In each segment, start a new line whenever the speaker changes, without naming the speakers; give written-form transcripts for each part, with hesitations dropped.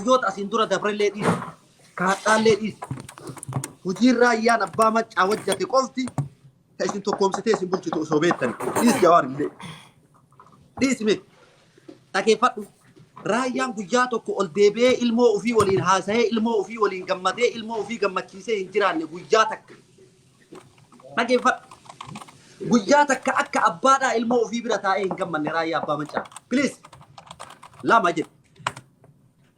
هيوت أسندورة دبر الليدي كهتال ليدي وجير رايان أبا ما تعوجت قلتي تأسين تقوم ستيسين بلتي تأسوبيتني ليس جوارم ليس مي تكيفات رايان بجاتو كو الدبي المو في ولين هاسه المو في ولين جمده المو في جمتشيسه انجران بجاتك تكيفات بجاتك أكا أبادا المو في برتاين جمن رايا أبا منشا بليز لا ما جد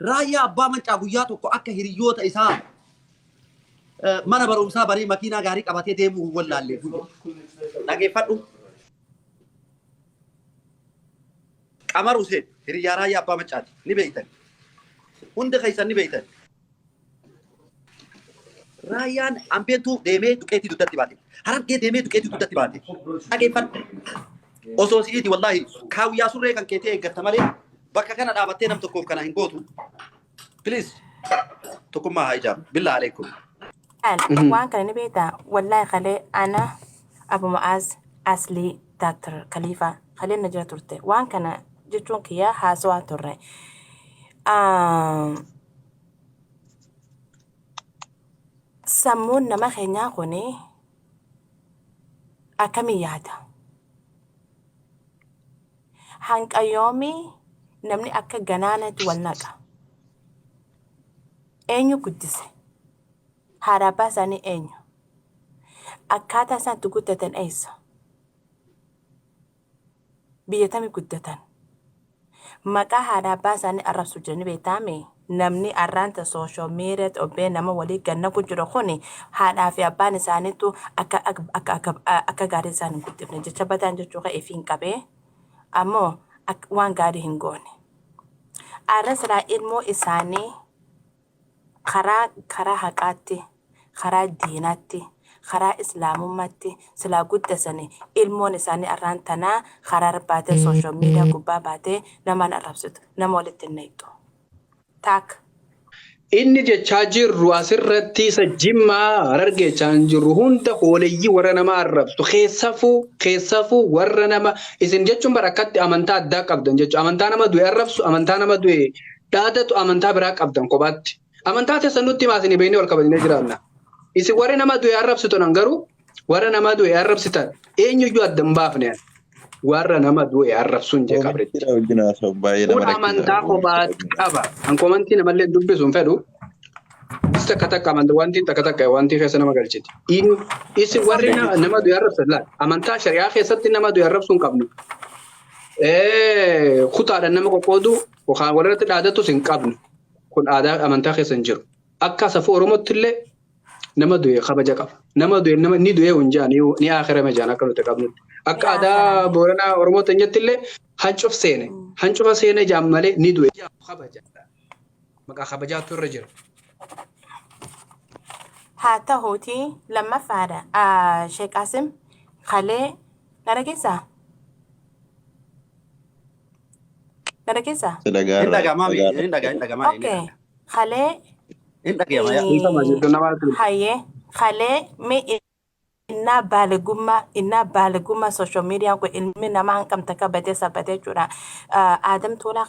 رايا أبا منشا بجاتو كو أكا هريوت إسام mana barumsa bari makina gari qabate deemu wallaale dhageeffadhu qamar Hussein hiriyaara ya abba macaati ni beeytan hunda khaysan ni beeytan rayaan ambeetu deemee duqeeti duttatti baate harargee deemee duqeeti duttatti baate dhageeffadhu osoo si'iti wallahi kaawiyaa surree kan keetee eeggatta malee bakka kana dhaabattee nam tokkoof kana hin gootu please tokkummaa haa ijaaru billah alaykum
وان كان نبيتا والله خلي أنا أبو معاذ أصلي دكتور خليفة خلينا نجرا ترتي وان كان جتون كيا حاسوا ترى سمون نما خينيا كوني أكمي يادا هانك أيومي نمني أكا جنانة والنجا أينو قدسي haraba sani enyo akkata san tuguttatan eessa biyyatami guddatan maqaa haraba sani arrabsu jenni beetame namni arranta social media obbe nama walii ganna ku jiro kuni haadhaa fi abbaan isaaniitu akka gaarii isaanii guddifne jecha bataan jechuu ka ifiin qabee ammoo waan gaarii hin goone arrasraa ilmoo isaanii karaa haqaatti karaa diinaatti karaa islaamummaatti silaa guddasanii ilmoon isaanii arraan tanaa karaa baatee social media gubbaa baatee namaan arrabsitu nama walitti hin neeqxu taak
inni jechaa jirru asirratti isa jimmaa harargeechaa jirru hunda hooleyyii warra nama arrabsu keessafuu warra nama isin jechuun barakkatti amantaa addaa qabdan jechuudha amantaa nama du'e arrabsu amantaa nama du'e dhaadatu amantaa biraa qabdan kophaatti amantaa teessan nutti maasini beekni wal kabajnee jiraanna isin warra nama du'e arrabsitan garuu warra nama du'e arrabsitan eenyuyyuu adda hin baafne warra nama du'e arrabsuun jee qabretti kun amantaa kophaatti qaba an komantii namallee dubbisuun fedhu takka takka amantaa wanti takka wanti keessa nama galchiti isin warri nama du'e arrabsan laal amantaa shari'aa keessatti nama du'e arrabsuun qabnu kutaadhaan nama qoqqoodu yookaan walirratti dhaadatus hin qabnu kun aadaa amantaa keessa hin jiru akka safuu oromootti illee nama du'e kabaja qaba nama du'e nama ni du'e hunjaa ni akhirame jaan akka nuti qabnutti akka aadaa booranaa oromootti hin jetti illee hancufa seene jaan malee ni du'e kabaja maqaa kabajaatu irra jira.
haa ta'uuti lammaffaadha Sheek Qaasim kalee nara keessaa nara keessaa okay kalee haye kalee mee inna balagummaa social media ko ilmi nama hanqamta kabatee sabbatee jechuudha Adam Tuulaa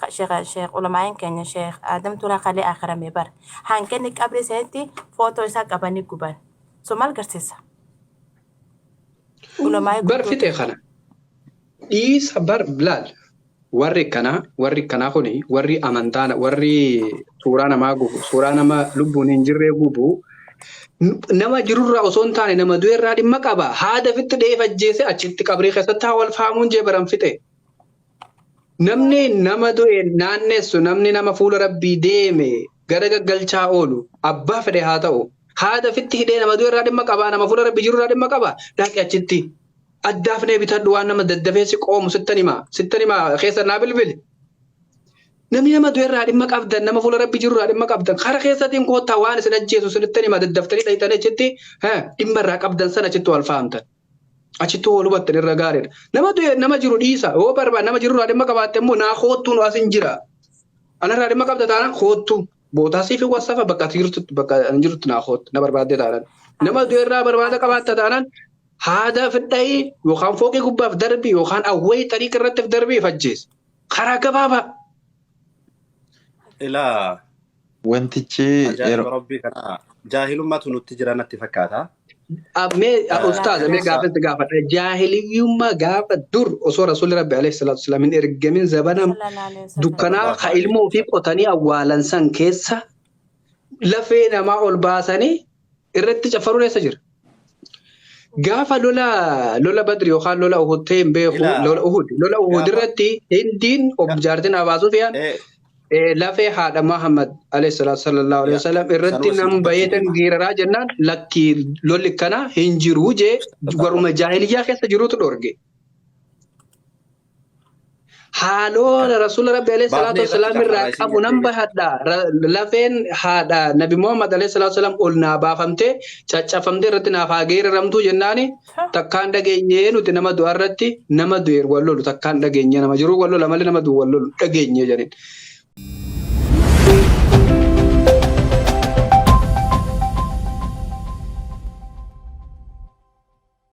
Sheek Ulamaayeen keenya Sheek Adam Tuulaa kalee akhiramee bar hanqinni qabri seetti footoo isaa qabanii guban so maal garsiisa Ulamaayee
bar fixee kana dhiisa bar bilaal warri kana kuni warri amantaana warri suuraa namaa gubu suuraa nama lubbuun hin jirree gubu nama jirurraa osoo hin taane nama du'eerraa dhimma qaba haada fitti dheef ajjeese achitti qabrii keessatti haa wal faamuun jee baran fixe namni nama du'e naannessu namni nama fuula rabbii deeme gara gaggalchaa oolu abbaa fedhe haa ta'u haada fitti hidhee nama du'eerraa dhimma qaba nama fuula rabbii jirurraa dhimma qaba dhaqi achitti addaafnee bitadhu waan nama daddafeessi qoomu sittan himaa keessa naa bilbili namni nama du'eerraa dhimma qabdan nama fuula rabbii jirurraa dhimma qabdan kara keessatiin koottaa waan isin ajjeesu sittan himaa daddaftanii dhayxanii achitti dhimma irraa qabdan sana achitti wal faamtan achitti wal hubattan irra gaariidha nama du'e nama jiru dhiisa yoo barbaad nama jirurraa dhimma qabaatte immoo naa koottuun asin jira anarraa dhimma qabda taanaan koottu bootaasii fi wasafa bakka jirtutti naa koottu na barbaadde taanaan nama du'eerraa barbaada qabaatta taanaan haada fidhai yookaan fooqii gubbaaf darbii yookaan awwayii xariiqa irratti darbii fajjees karaa gabaabaa.
Ilaa
wantichi
Ajaa'iba rabbii kana jaahilummaatu nutti jira natti fakkaata.
Ustaaz mee gaafatti gaafadha. Jaahiliyyummaa gaafa dur osoo Rasuulli Rabbi alayhi salaatu wasalaam hin ergamin zabana dukkanaa ka ilmoo fi qotanii awwaalan san keessa lafee namaa ol baasanii irratti caffaruun eessa jira? Gaafa lola Badri yookaan lola Uhud ta'e hin beeku lola Uhud irratti Hindiin jaartiin Abaa Sufiyaan lafee haadha Muhammad alayhi salaatu sallallahu alayhi wasallam irratti nam bayeetan giiraraa jennaan lakki lolli kana hin jiru jee waruma jaahiliyyaa keessa jirutu dhorge. Haaloo Rasuula Rabbi alayhi salaatu wasallam irraa qabu nan bahadha. Lafeen haadha Nabi Muhammad alayhi salaatu wasallam ol naa baafamtee caccafamtee irratti naaf haa geeraramtuu jennaani takkaan dhageenyee nuti nama du'a irratti nama du'eer wal lolu takkaan dhageenyee nama jiru wal lola malee nama du'u wal lolu dhageenyee jedhin.